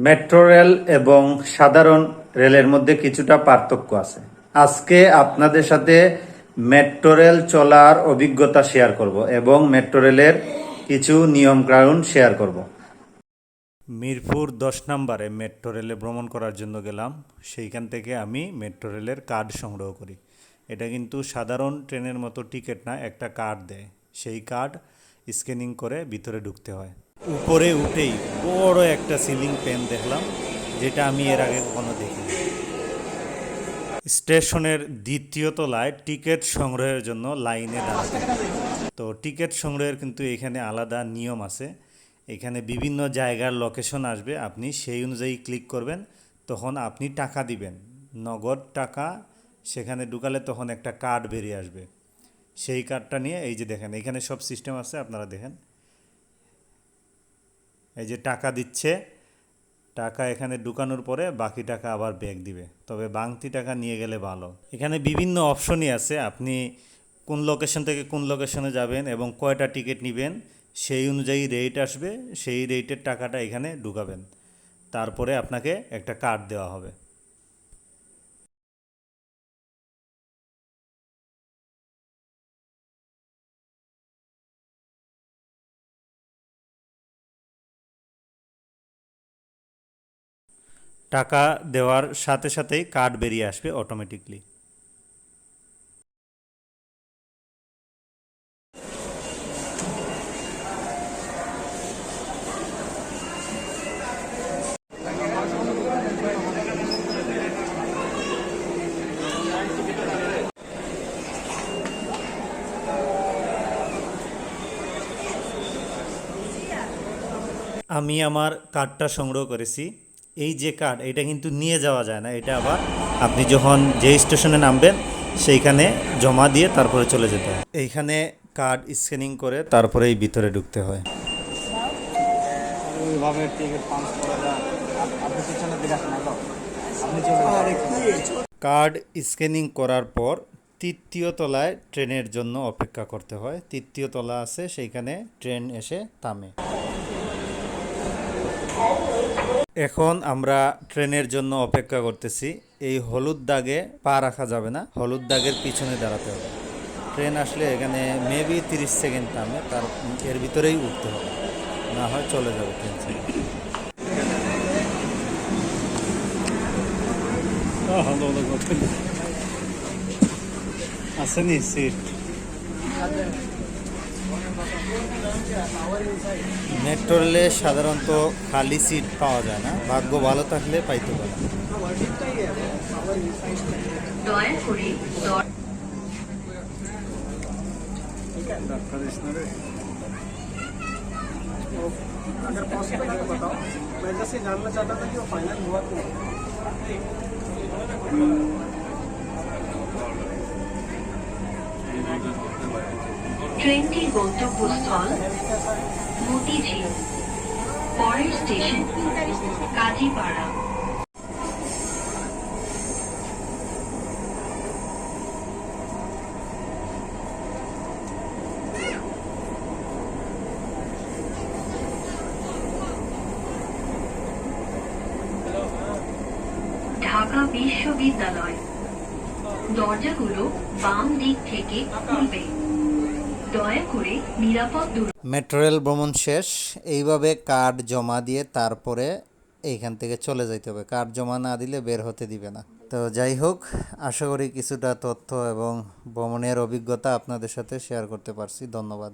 Metro rail এবং সাধারণ রেলের মধ্যে কিছুটা পার্থক্য আছে। আজকে আপনাদের সাথে মেট্রো রেল চলার অভিজ্ঞতা শেয়ার করব এবং মেট্রো রেলের কিছু নিয়ম কানুন শেয়ার করব। মিরপুর 10 নম্বরে মেট্রো রেলে ভ্রমণ করার জন্য গেলাম। সেইখান থেকে আমি মেট্রো রেলের কার্ড সংগ্রহ করি। এটা কিন্তু সাধারণ ট্রেনের মতো টিকিট না, একটা কার্ড দেয়। সেই কার্ড স্ক্যানিং করে ভিতরে ঢুকতে হয়। উপরে উঠেই বড় একটা সিলিং ফ্যান দেখলাম, যেটা আমি এর আগে কখনো দেখিনি। স্টেশনের দ্বিতীয় তলায় টিকিট সংগ্রহের জন্য লাইনে দাঁড়াতে হয়। তো টিকিট সংগ্রহের কিন্তু এখানে আলাদা নিয়ম আছে। এখানে বিভিন্ন জায়গার লোকেশন আসবে, আপনি সেই অনুযায়ী ক্লিক করবেন, তখন আপনি টাকা দিবেন, নগদ টাকা। সেখানে ঢুকালে তখন একটা কার্ড বেরিয়ে আসবে। সেই কার্ডটা নিয়ে এই যে দেখেন, এখানে সব সিস্টেম আছে, আপনারা দেখেন। এই যে টাকা দিচ্ছে, টাকা এখানে ঢুকানোর পরে বাকি টাকা আবার ব্যাক দিবে, তবে বাংতি টাকা নিয়ে গেলে ভালো। এখানে বিভিন্ন অপশনই আছে, আপনি কোন লোকেশন থেকে কোন লোকেশনে যাবেন এবং কয়টা টিকিট নেবেন সেই অনুযায়ী রেট আসবে। সেই রেটের টাকাটা এখানে ঢুকাবেন, তারপরে আপনাকে একটা কার্ড দেওয়া হবে। টাকা দেওয়ার সাথে সাথেই কার্ড বেরিয়ে আসবে অটোমেটিকলি। আমি আমার কার্ডটা সংগ্রহ করেছি। এই যে কার্ড, এটা কিন্তু নিয়ে যাওয়া যায় না, এটা আবার আপনি যখন যে স্টেশনে নামবেন সেইখানে জমা দিয়ে তারপরে চলে যেতে হয়। এইখানে কার্ড স্ক্যানিং করে তারপরেই ভিতরে ঢুকতে হয়। কার্ড স্ক্যানিং করার পর তৃতীয় তলায় ট্রেনের জন্য অপেক্ষা করতে হয়। তৃতীয় তলা আছে, সেইখানে ট্রেন এসে থামে। এখন আমরা ট্রেনের জন্য অপেক্ষা করতেছি। এই হলুদ দাগে পা রাখা যাবে না, হলুদ দাগের পিছনে দাঁড়াতে হবে। ট্রেন আসলে এখানে মেবি 30 সেকেন্ড থামে, তার এর ভিতরেই উঠতে হবে, না হয় চলে যাবে ট্রেন থেকে। আসেনি সিট। মেট্রো রেলে সাধারণত খালি সিট পাওয়া যায় না, ভাগ্য ভালো থাকলে পাইতে পারে। अगर पॉसिबल है तो बताओ, मैं जैसे जानना चाहता था कि वो फाइनल हुआ क्यों। ট্রেনটির গন্তব্যস্থল মতিঝিল, পরের স্টেশন কাজীপাড়া। ঢাকা বিশ্ববিদ্যালয়। দরজাগুলো বাম দিক থেকে খুলবে, দয়া করে নিরাপদ দূরত্ব। মেট্রো রেল ভ্রমণ শেষ। এইভাবে কার্ড জমা দিয়ে তারপরে এইখান থেকে চলে যাইতে হবে। কার্ড জমা না দিলে বের হতে দিবে না। তো যাই হোক, আশা করি কিছুটা তথ্য এবং ভ্রমণের অভিজ্ঞতা আপনাদের সাথে শেয়ার করতে পারছি। ধন্যবাদ।